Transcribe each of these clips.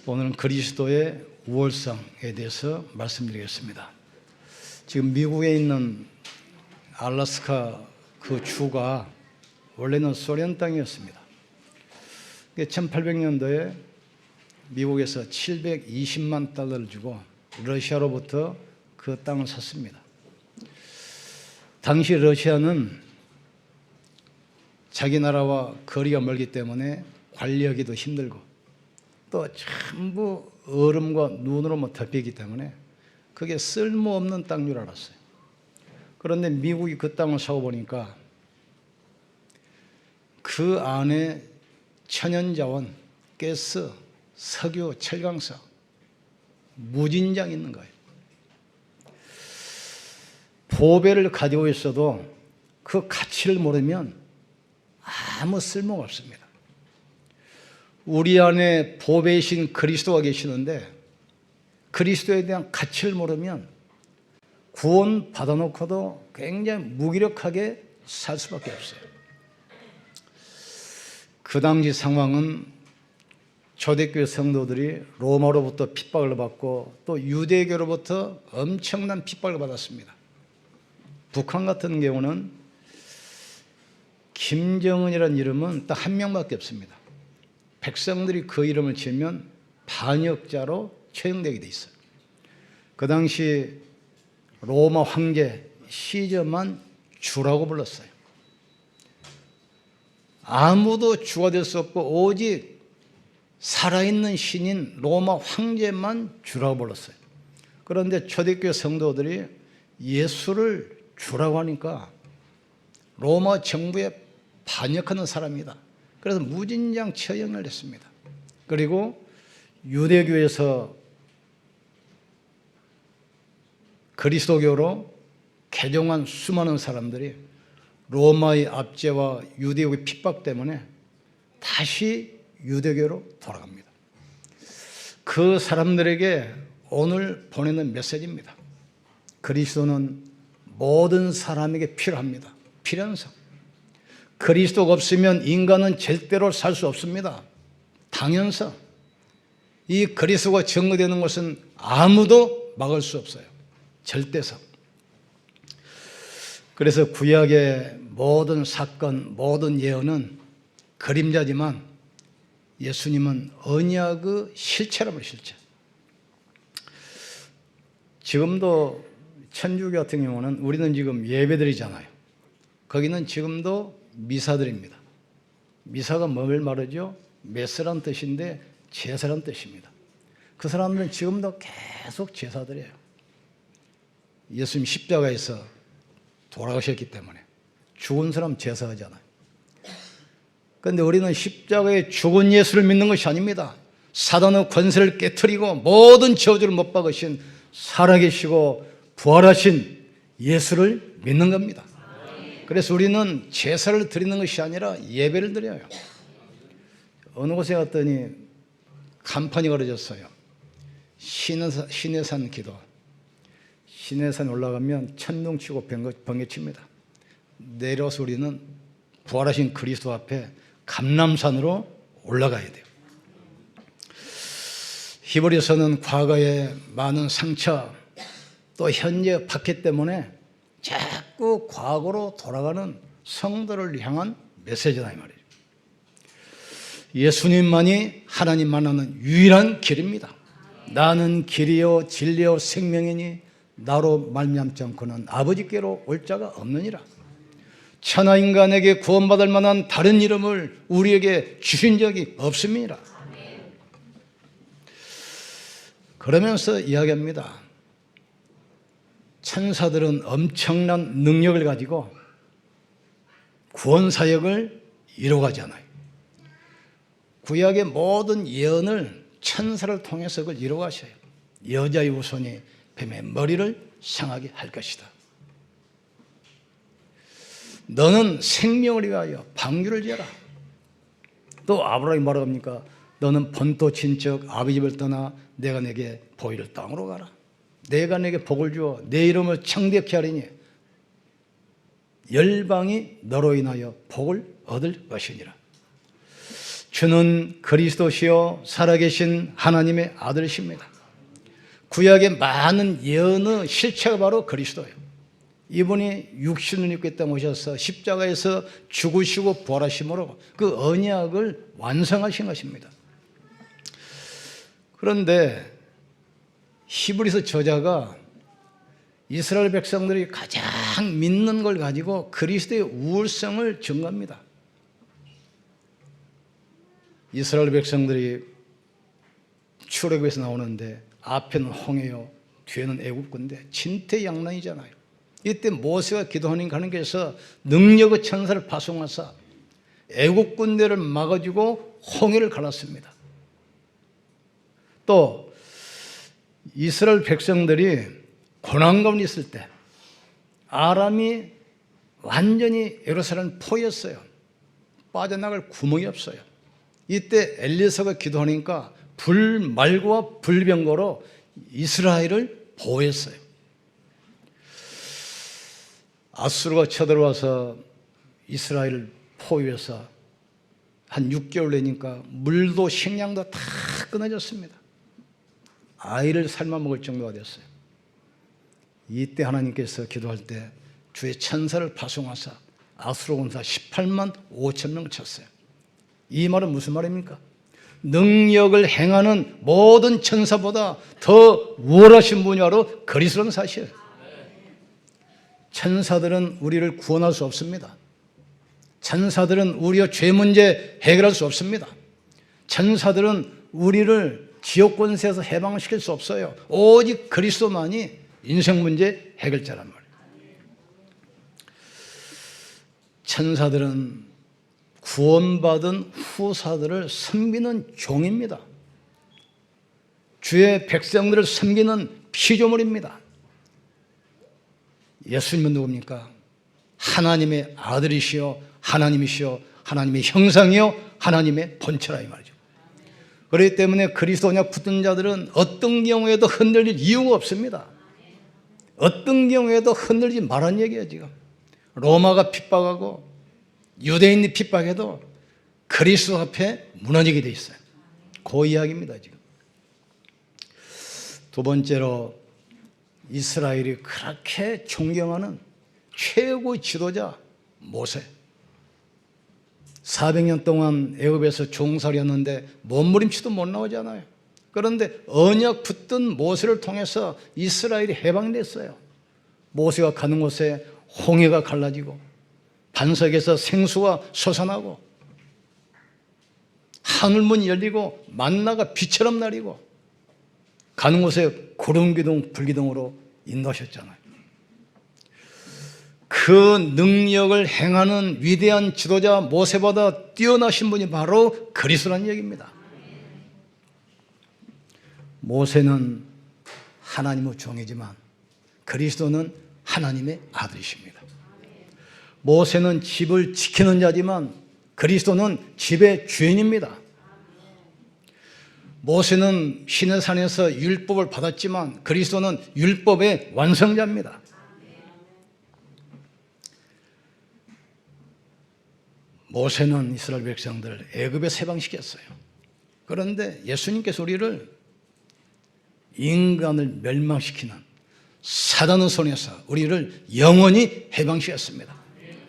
오늘은 그리스도의 우월성에 대해서 말씀드리겠습니다. 지금 미국에 있는 알래스카 그 주가 원래는 소련 땅이었습니다. 1800년도에 미국에서 720만 달러를 주고 러시아로부터 그 땅을 샀습니다. 당시 러시아는 자기 나라와 거리가 멀기 때문에 관리하기도 힘들고 또 전부 얼음과 눈으로 덮이기 때문에 그게 쓸모없는 땅인 줄 알았어요. 그런데 미국이 그 땅을 사고 보니까 그 안에 천연자원, 가스, 석유, 철강석, 무진장 있는 거예요. 보배를 가지고 있어도 그 가치를 모르면 아무 쓸모가 없습니다. 우리 안에 보배이신 그리스도가 계시는데 그리스도에 대한 가치를 모르면 구원 받아놓고도 굉장히 무기력하게 살 수밖에 없어요. 그 당시 상황은 초대교회 성도들이 로마로부터 핍박을 받고 또 유대교로부터 엄청난 핍박을 받았습니다. 북한 같은 경우는 김정은이라는 이름은 딱 한 명밖에 없습니다. 백성들이 그 이름을 지으면 반역자로 처형되게 돼 있어요. 그 당시 로마 황제 시저만 주라고 불렀어요. 아무도 주가 될 수 없고 오직 살아있는 신인 로마 황제만 주라고 불렀어요. 그런데 초대교회 성도들이 예수를 주라고 하니까 로마 정부에 반역하는 사람이다. 그래서 무진장 처형을 했습니다. 그리고 유대교에서 그리스도교로 개종한 수많은 사람들이 로마의 압제와 유대교의 핍박 때문에 다시 유대교로 돌아갑니다. 그 사람들에게 오늘 보내는 메시지입니다. 그리스도는 모든 사람에게 필요합니다. 필연성. 그리스도가 없으면 인간은 절대로 살 수 없습니다. 당연성. 이 그리스도가 증거되는 것은 아무도 막을 수 없어요. 절대성. 그래서 구약의 모든 사건, 모든 예언은 그림자지만 예수님은 언약의 실체라면 실체. 지금도 천주교 같은 경우는 우리는 지금 예배드리잖아요. 거기는 지금도 미사드립니다. 미사가 뭘 말하죠? 메스란 뜻인데 제사란 뜻입니다. 그 사람들은 지금도 계속 제사드려요. 예수님 십자가에서 돌아가셨기 때문에 죽은 사람 제사하잖아요. 그런데 우리는 십자가에 죽은 예수를 믿는 것이 아닙니다. 사단의 권세를 깨트리고 모든 저주를 못 박으신 살아계시고 부활하신 예수를 믿는 겁니다. 그래서 우리는 제사를 드리는 것이 아니라 예배를 드려요. 어느 곳에 갔더니 간판이 걸어졌어요. 신의 산 기도. 신의 산 올라가면 천둥 치고 번개 칩니다. 내려서 우리는 부활하신 그리스도 앞에 감람산으로 올라가야 돼요. 히브리서는 과거에 많은 상처 또 현재 박해 때문에 자꾸 과거로 돌아가는 성도를 향한 메시지다 이 말이에요. 예수님만이 하나님 만나는 유일한 길입니다. 나는 길이요 진리요 생명이니 나로 말미암지 않고는 아버지께로 올 자가 없느니라. 천하 인간에게 구원받을 만한 다른 이름을 우리에게 주신 적이 없습니다. 그러면서 이야기합니다. 천사들은 엄청난 능력을 가지고 구원 사역을 이루어가잖아요. 구약의 모든 예언을 천사를 통해서 그걸 이루어가셔요. 여자의 후손이 뱀의 머리를 상하게 할 것이다. 너는 생명을 위하여 방주를 지어라. 또 아브라함이 뭐라고 합니까? 너는 본토 친척 아버지 집을 떠나 내가 내게 보이를 땅으로 가라. 내가 내게 복을 주어 내 이름을 창대케 하리니 열방이 너로 인하여 복을 얻을 것이니라. 주는 그리스도시요 살아계신 하나님의 아들이십니다. 구약의 많은 예언의 실체가 바로 그리스도예요. 이분이 육신을 입고 이 땅에 오셔서 십자가에서 죽으시고 부활하심으로 그 언약을 완성하신 것입니다. 그런데 히브리서 저자가 이스라엘 백성들이 가장 믿는 걸 가지고 그리스도의 우월성을 증거합니다. 이스라엘 백성들이 출애굽에서 나오는데 앞에는 홍해요, 뒤에는 애국군데 진퇴양난이잖아요. 이때 모세가 기도하니까 하나님께서 능력의 천사를 파송하사 애국군대를 막아주고 홍해를 갈랐습니다. 또 이스라엘 백성들이 고난 가운데 있을 때 아람이 완전히 예루살렘을 포위했어요. 빠져나갈 구멍이 없어요. 이때 엘리사가 기도하니까 불말과 불병거로 이스라엘을 보호했어요. 아수르가 쳐들어와서 이스라엘을 포위해서 한 6개월 되니까 물도 식량도 다 끊어졌습니다. 아이를 삶아 먹을 정도가 됐어요. 이때 하나님께서 기도할 때 주의 천사를 파송하사 아수르 군사 18만 5천 명을 쳤어요. 이 말은 무슨 말입니까? 능력을 행하는 모든 천사보다 더 우월하신 분이 바로 그리스도라는 사실. 천사들은 우리를 구원할 수 없습니다. 천사들은 우리의 죄 문제 해결할 수 없습니다. 천사들은 우리를 지옥 권세에서 해방시킬 수 없어요. 오직 그리스도만이 인생 문제 해결자란 말이에요. 천사들은 구원받은 후사들을 섬기는 종입니다. 주의 백성들을 섬기는 피조물입니다. 예수님은 누굽니까? 하나님의 아들이시요 하나님이시요 하나님의 형상이요 하나님의 본체라 이 말이죠. 그렇기 때문에 그리스도 언약 붙든 자들은 어떤 경우에도 흔들릴 이유가 없습니다. 어떤 경우에도 흔들리지 말란 얘기예요. 지금 로마가 핍박하고 유대인이 핍박해도 그리스도 앞에 무너지게 돼 있어요. 그 이야기입니다. 지금 두 번째로 이스라엘이 그렇게 존경하는 최고의 지도자 모세. 400년 동안 애굽에서 종살이였는데 몸부림치도 못 나오잖아요. 그런데 언약 붙든 모세를 통해서 이스라엘이 해방됐어요. 모세가 가는 곳에 홍해가 갈라지고 반석에서 생수가 솟아나고 하늘문이 열리고 만나가 비처럼 내리고 가는 곳에 구름기둥 불기둥으로 인도하셨잖아요. 그 능력을 행하는 위대한 지도자 모세보다 뛰어나신 분이 바로 그리스도라는 얘기입니다. 모세는 하나님의 종이지만 그리스도는 하나님의 아들이십니다. 모세는 집을 지키는 자지만 그리스도는 집의 주인입니다. 모세는 시내산에서 율법을 받았지만 그리스도는 율법의 완성자입니다. 모세는 이스라엘 백성들을 애굽에 해방시켰어요. 그런데 예수님께서 우리를 인간을 멸망시키는 사단의 손에서 우리를 영원히 해방시켰습니다.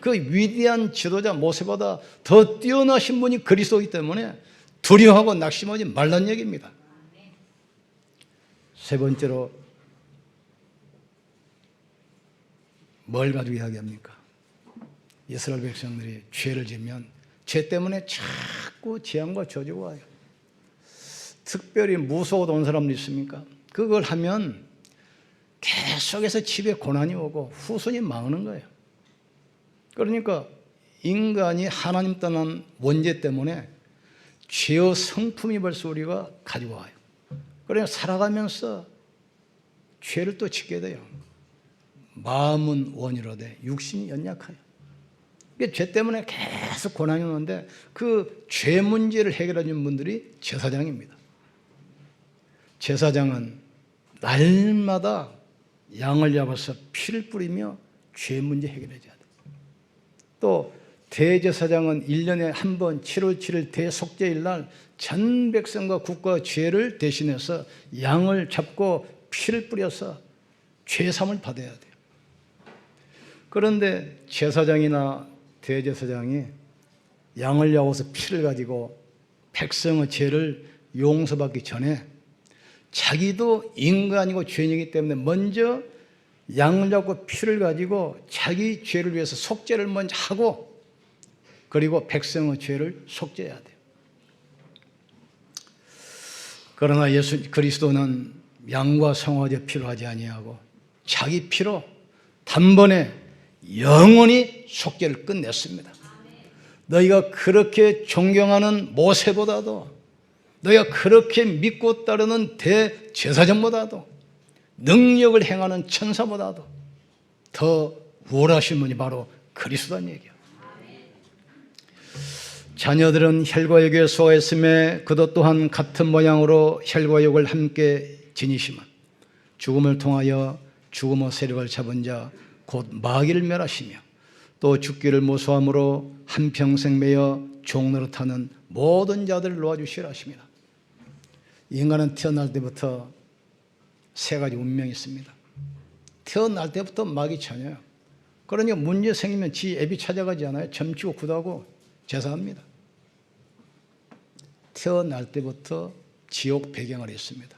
그 위대한 지도자 모세보다 더 뛰어나신 분이 그리스도이기 때문에 두려워하고 낙심하지 말란 얘기입니다. 세 번째로 뭘 가지고 이야기합니까? 이스라엘 백성들이 죄를 지면 죄 때문에 자꾸 재앙과 저주가 와요. 특별히 무서워도 온 사람도 있습니까? 그걸 하면 계속해서 집에 고난이 오고 후손이 망하는 거예요. 그러니까 인간이 하나님 떠난 원죄 때문에 죄의 성품이 벌써 우리가 가지고 와요. 그래서 살아가면서 죄를 또 짓게 돼요. 마음은 원이로되 육신이 연약하여. 죄 때문에 계속 고난이 오는데 그 죄 문제를 해결해 준 분들이 제사장입니다. 제사장은 날마다 양을 잡아서 피를 뿌리며 죄 문제 해결해 줘야 돼요. 또 대제사장은 1년에 한 번 7월 7일 대속죄일 날 전 백성과 국가 죄를 대신해서 양을 잡고 피를 뿌려서 죄삼을 받아야 돼요. 그런데 제사장이나 대제사장이 양을 잡아서 피를 가지고 백성의 죄를 용서받기 전에 자기도 인간이고 죄인이기 때문에 먼저 양을 잡고 피를 가지고 자기 죄를 위해서 속죄를 먼저 하고 그리고 백성의 죄를 속죄해야 돼요. 그러나 예수 그리스도는 양과 성화제 피로 하지 아니하고 자기 피로 단번에 영원히 속죄를 끝냈습니다. 너희가 그렇게 존경하는 모세보다도, 너희가 그렇게 믿고 따르는 대제사장보다도, 능력을 행하는 천사보다도 더 우월하신 분이 바로 그리스도란 얘기예요. 자녀들은 혈과 육에 소화했음에 그도 또한 같은 모양으로 혈과 육을 함께 지니시면 죽음을 통하여 죽음의 세력을 잡은 자 곧 마귀를 멸하시며 또 죽기를 무소함으로 한평생 매여 종노릇하는 모든 자들을 놓아주시라 하십니다. 인간은 태어날 때부터 세 가지 운명이 있습니다. 태어날 때부터 마귀 처녀예요. 그러니까 문제 생기면 지 애비 찾아가지 않아요. 점치고 구다고 제사합니다. 태어날 때부터 지옥 배경을 했습니다.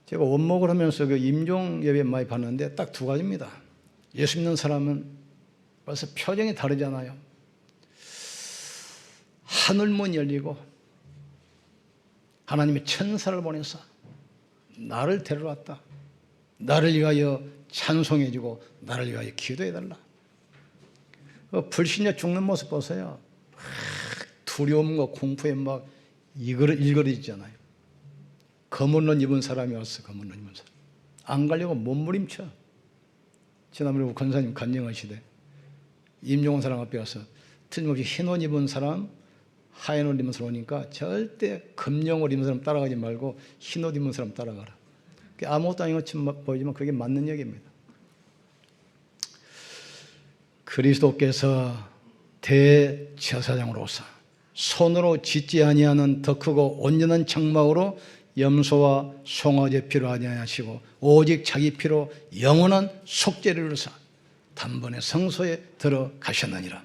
제가 원목을 하면서 그 임종 예배 많이 봤는데 딱 두 가지입니다. 예수 믿는 사람은 벌써 표정이 다르잖아요. 하늘문 열리고 하나님의 천사를 보내서 나를 데려왔다. 나를 위하여 찬송해주고 나를 위하여 기도해달라. 불신자 죽는 모습 보세요. 두려움과 공포에 막 일그러지잖아요. 검은 옷 입은 사람이 왔어. 검은 옷 입은 사람. 안 가려고 몸부림쳐. 지난번에 권사님 간증하시되 임종원 사람 앞에 가서 틀림없이 흰 옷 입은 사람, 하얀 옷 입은 사람 오니까 절대 검정 옷 입은 사람 따라가지 말고 흰 옷 입은 사람 따라가라. 아무것도 아닌 것처럼 보이지만 그게 맞는 얘기입니다. 그리스도께서 대제사장으로서 손으로 짓지 아니하는 더 크고 온전한 장막으로 염소와 송아지 피로 하지 아니하시고 오직 자기 피로 영원한 속죄를 이루사 단번에 성소에 들어가셨느니라.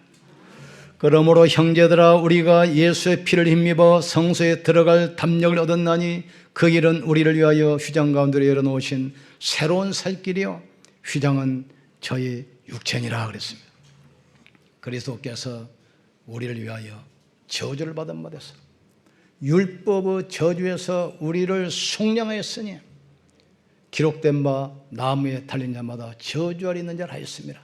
그러므로 형제들아 우리가 예수의 피를 힘입어 성소에 들어갈 담력을 얻었나니 그 길은 우리를 위하여 휘장 가운데로 열어놓으신 새로운 살 길이요 휘장은 저희 육체니라 그랬습니다. 그리스도께서 우리를 위하여 저주를 받은 바 되사 율법의 저주에서 우리를 속량하였으니 기록된 바 나무에 달린 자마다 저주 아래 있는 자라 하였습니다.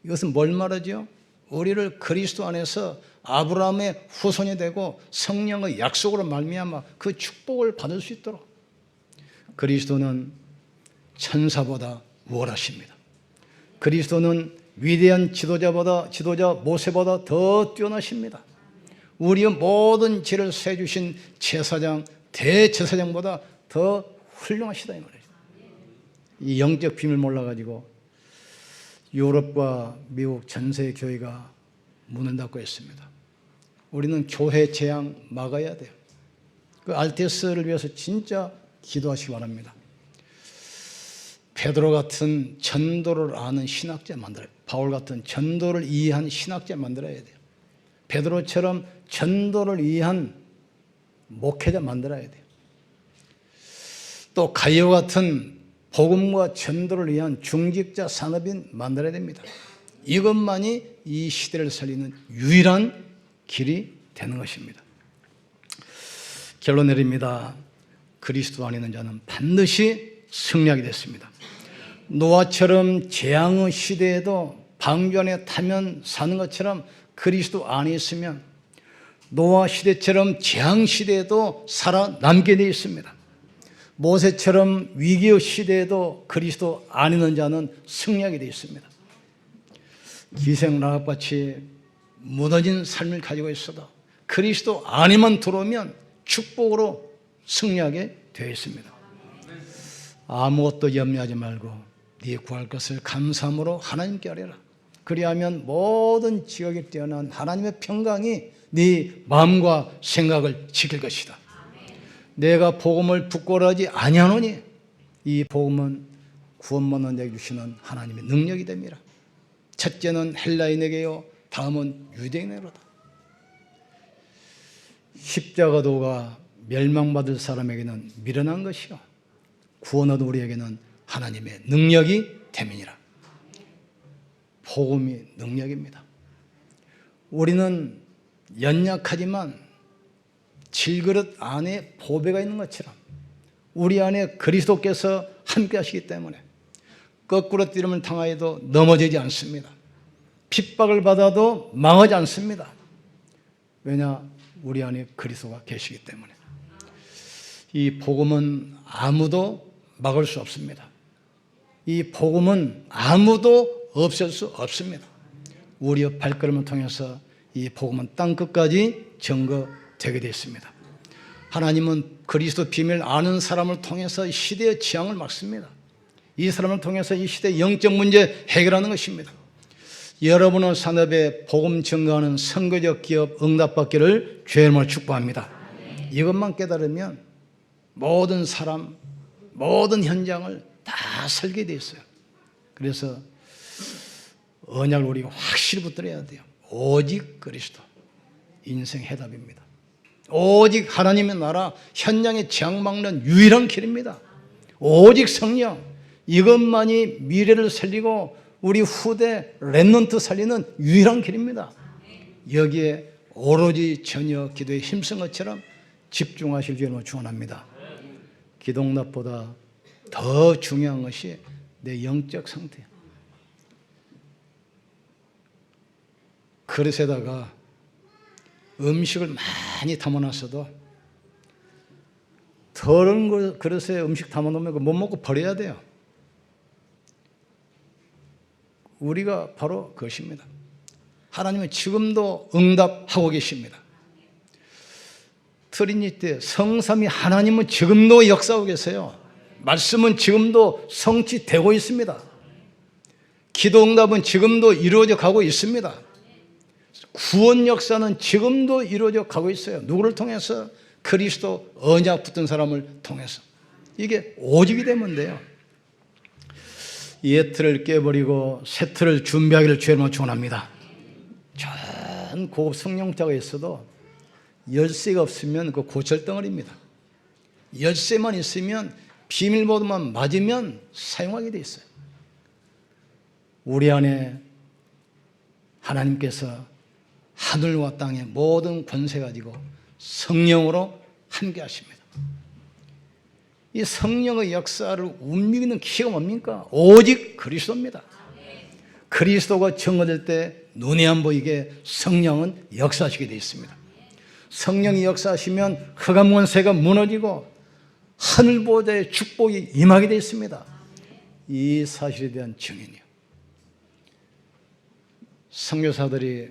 이것은 뭘 말하죠? 우리를 그리스도 안에서 아브라함의 후손이 되고 성령의 약속으로 말미암아 그 축복을 받을 수 있도록 그리스도는 천사보다 우월하십니다. 그리스도는 위대한 지도자 모세보다 더 뛰어나십니다. 우리의 모든 죄를 세주신 제사장, 대제사장보다 더 훌륭하시다 이 말이에요. 이 영적 비밀 몰라가지고 유럽과 미국 전세의 교회가 문을 닫고 있습니다. 우리는 교회 재앙 막아야 돼요. 그 알테스를 위해서 진짜 기도하시기 바랍니다. 베드로 같은 전도를 아는 신학자 만들어야 돼요. 바울 같은 전도를 이해한 신학자 만들어야 돼요. 베드로처럼 전도를 이해한 목회자 만들어야 돼요. 또 가이오 같은 복음과 전도를 위한 중직자 산업인 만들어야 됩니다. 이것만이 이 시대를 살리는 유일한 길이 되는 것입니다. 결론 내립니다. 그리스도 안에 있는 자는 반드시 승리하게 됐습니다. 노아처럼 재앙의 시대에도 방주 안에 타면 사는 것처럼 그리스도 안에 있으면 노아 시대처럼 재앙 시대에도 살아남게 되어 있습니다. 모세처럼 위기의 시대에도 그리스도 안에 있는 자는 승리하게 되어 있습니다. 기생 라합같이 무너진 삶을 가지고 있어도 그리스도 안에만 들어오면 축복으로 승리하게 되어 있습니다. 아무것도 염려하지 말고 네 구할 것을 감사함으로 하나님께 아뢰라. 그리하면 모든 지각이 뛰어난 하나님의 평강이 네 마음과 생각을 지킬 것이다. 내가 복음을 부끄러워하지 아니하노니 이 복음은 구원만 얻게 주시는 하나님의 능력이 됩니다. 첫째는 헬라인에게요, 다음은 유대인에게로다. 십자가도가 멸망받을 사람에게는 미련한 것이요, 구원 얻은 우리에게는 하나님의 능력이 됨이니라. 복음이 능력입니다. 우리는 연약하지만 질그릇 안에 보배가 있는 것처럼 우리 안에 그리스도께서 함께 하시기 때문에 거꾸로 뛰름을 당하여도 넘어지지 않습니다. 핍박을 받아도 망하지 않습니다. 왜냐? 우리 안에 그리스도가 계시기 때문에. 이 복음은 아무도 막을 수 없습니다. 이 복음은 아무도 없앨 수 없습니다. 우리의 발걸음을 통해서 이 복음은 땅끝까지 증거되게 되어 있습니다. 하나님은 그리스도 비밀을 아는 사람을 통해서 시대의 지향을 막습니다. 이 사람을 통해서 이 시대의 영적 문제 해결하는 것입니다. 여러분의 산업에 복음 증거하는 선교적 기업 응답받기를 주의 이름으로 축복합니다. 이것만 깨달으면 모든 사람, 모든 현장을 다 살게 되어 있어요. 그래서 언약을 우리가 확실히 붙들어야 돼요. 오직 그리스도, 인생 해답입니다. 오직 하나님의 나라, 현장에 지향 막는 유일한 길입니다. 오직 성령, 이것만이 미래를 살리고 우리 후대 렘넌트 살리는 유일한 길입니다. 여기에 오로지 전혀 기도에 힘쓴 것처럼 집중하실 줄로 축원합니다. 기도응답보다 더 중요한 것이 내 영적 상태예요. 그릇에다가 음식을 많이 담아놨어도 더러운 그릇에 음식 담아놓으면 못 먹고 버려야 돼요. 우리가 바로 그것입니다. 하나님은 지금도 응답하고 계십니다. 트리니티, 성삼위 하나님은 지금도 역사하고 계세요. 말씀은 지금도 성취되고 있습니다. 기도 응답은 지금도 이루어져 가고 있습니다. 구원 역사는 지금도 이루어져 가고 있어요. 누구를 통해서? 그리스도 언약 붙은 사람을 통해서. 이게 오직이 되면 돼요. 옛 틀을 깨버리고 새 틀을 준비하기를 주의 축원합니다. 전 고급 성령자가 있어도 열쇠가 없으면 그 고철덩어리입니다. 열쇠만 있으면 비밀번호만 맞으면 사용하게 돼 있어요. 우리 안에 하나님께서 하늘과 땅의 모든 권세 가지고 성령으로 함께 하십니다. 이 성령의 역사를 움직이는 기가 뭡니까? 오직 그리스도입니다. 그리스도가 증거될 때 눈에 안 보이게 성령은 역사하시게 되어 있습니다. 성령이 역사하시면 흑암 권세가 무너지고 하늘 보좌의 축복이 임하게 되어 있습니다. 이 사실에 대한 증인이요. 선교사들이,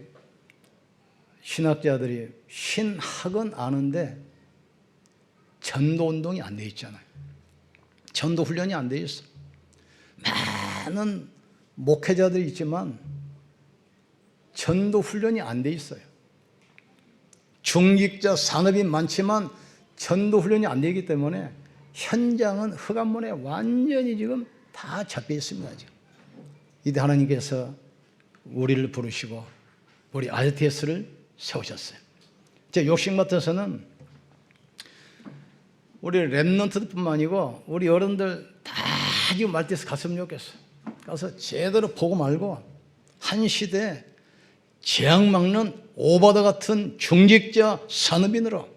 신학자들이 신학은 아는데 전도운동이 안 돼 있잖아요. 전도 훈련이 안 돼 있어. 많은 목회자들이 있지만 전도 훈련이 안 돼 있어요. 중직자 산업이 많지만 전도 훈련이 안 되기 때문에 현장은 흑암문에 완전히 지금 다 잡혀 있습니다. 지금. 이때 하나님께서 우리를 부르시고 우리 RTS를 세우셨어요. 제 욕심 같아서는 우리 렘넌트뿐만 아니고 우리 어른들 다 지금 RTS 갔으면 좋겠어요. 가서 제대로 보고 말고 한 시대에 재앙 막는 오바다 같은 중직자 산업인으로,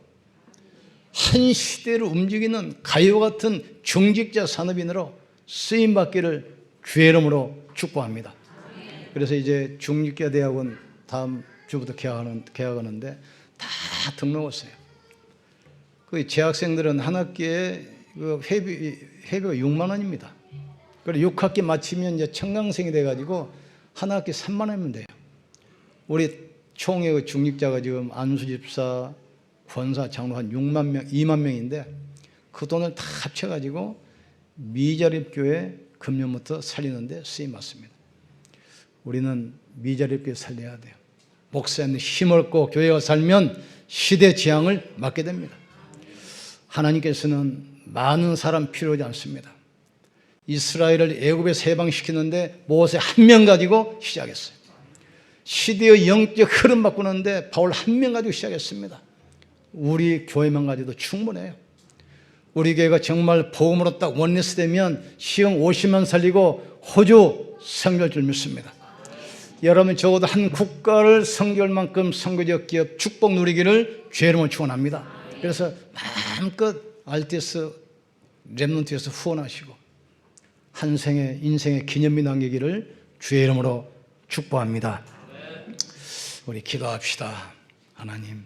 한 시대를 움직이는 가요 같은 중직자 산업인으로 쓰임받기를 주의 이름으로 축복합니다. 그래서 이제 중직자 대학원 다음 주부터 개학하는데 다 등록했어요. 그 재학생들은 한 학기에 그 회비가 6만 원입니다. 그리고 6학기 마치면 이제 청강생이 돼가지고 한 학기 3만 원이면 돼요. 우리 총회 그 중직자가 지금 안수집사, 권사, 장로 한 6만 명, 2만 명인데 그 돈을 다 합쳐가지고 미자립교회 금년부터 살리는데 쓰임 받습니다. 우리는 미자립게 살려야 돼요. 목사님 힘없고 교회가 살면 시대 재앙을 맞게 됩니다. 하나님께서는 많은 사람 필요하지 않습니다. 이스라엘을 애굽에서 해방시키는데 모세 한 명 가지고 시작했어요. 시대의 영적 흐름 바꾸는데 바울 한 명 가지고 시작했습니다. 우리 교회만 가지도 충분해요. 우리 교회가 정말 복음으로 딱 원리스 되면 시흥 50만 살리고 호주 선교할 줄 믿습니다. 여러분 적어도 한 국가를 선교할 만큼 선교적 기업 축복 누리기를 주의 이름으로 축원합니다. 그래서 마음껏 RTS 렘넌트에서 후원하시고 한 생의 인생의 기념비 남기기를 주의 이름으로 축복합니다. 우리 기도합시다. 하나님,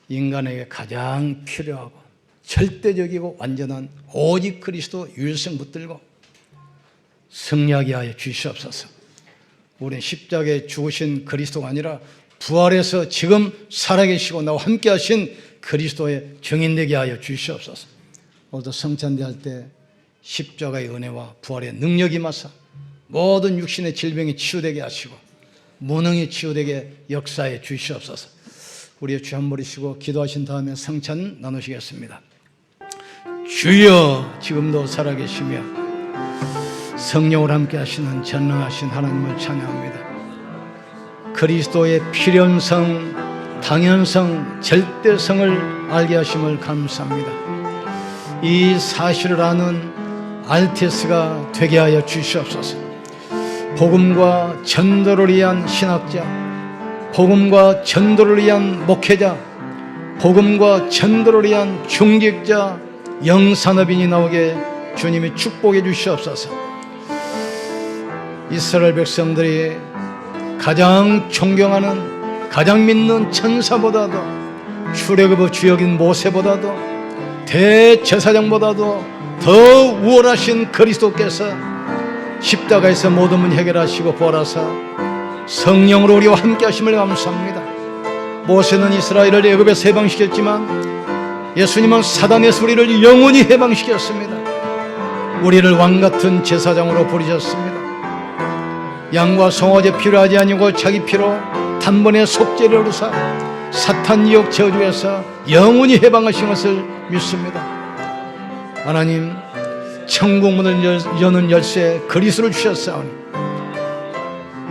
인간에게 가장 필요하고 절대적이고 완전한 오직 그리스도 유일성 붙들고 승리하게 하여 주시옵소서. 우리는 십자가에 죽으신 그리스도가 아니라 부활해서 지금 살아계시고 나와 함께 하신 그리스도의 증인되게 하여 주시옵소서. 오늘도 성찬대할 때 십자가의 은혜와 부활의 능력이 임하사 모든 육신의 질병이 치유되게 하시고 무능이 치유되게 역사해 주시옵소서. 우리의 주 한 버리시고 기도하신 다음에 성찬 나누시겠습니다. 주여, 지금도 살아계시며 성령으로 함께 하시는 전능하신 하나님을 찬양합니다. 그리스도의 필연성, 당연성, 절대성을 알게 하심을 감사합니다. 이 사실을 아는 RTS가 되게 하여 주시옵소서. 복음과 전도를 위한 신학자, 복음과 전도를 위한 목회자, 복음과 전도를 위한 중직자, 영산업인이 나오게 주님이 축복해 주시옵소서. 이스라엘 백성들이 가장 존경하는, 가장 믿는 천사보다도, 출애굽의 주역인 모세보다도, 대제사장보다도 더 우월하신 그리스도께서 십자가에서 모든 문 해결하시고 부활하사 성령으로 우리와 함께 하심을 감사합니다. 모세는 이스라엘을 애굽에서 해방시켰지만 예수님은 사단에서 우리를 영원히 해방시켰습니다. 우리를 왕같은 제사장으로 부르셨습니다. 양과 송아지 피로 하지 아니고 자기 피로 단번에 속죄를 이루사 사탄 유혹 저주에서 영원히 해방하신 것을 믿습니다. 하나님, 천국 문을 여는 열쇠 그리스도를 주셨사오니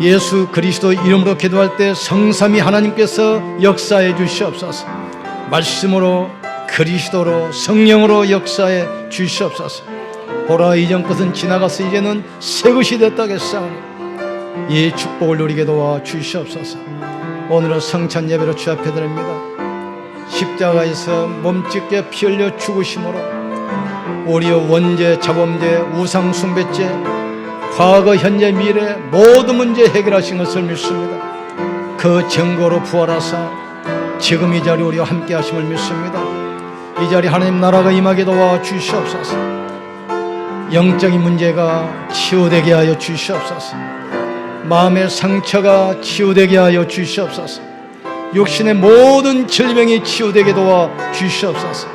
예수 그리스도 이름으로 기도할 때 성삼위 하나님께서 역사해 주시옵소서. 말씀으로, 그리스도로, 성령으로 역사해 주시옵소서. 보라, 이전 것은 지나가서 이제는 새 것이 됐다겠사오니 이 축복을 누리게 도와 주시옵소서. 오늘은 성찬 예배로 주 앞에 드립니다. 십자가에서 몸짓게 피 흘려 죽으심으로 우리의 원죄, 자범죄, 우상 숭배죄, 과거, 현재, 미래 모든 문제 해결하신 것을 믿습니다. 그 증거로 부활하사 지금 이 자리 우리와 함께 하심을 믿습니다. 이 자리 하나님 나라가 임하게 도와 주시옵소서. 영적인 문제가 치유되게 하여 주시옵소서. 마음의 상처가 치유되게 하여 주시옵소서. 육신의 모든 질병이 치유되게 도와 주시옵소서.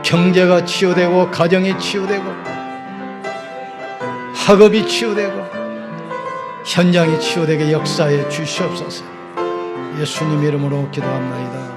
경제가 치유되고 가정이 치유되고 학업이 치유되고 현장이 치유되게 역사해 주시옵소서. 예수님 이름으로 기도합니다.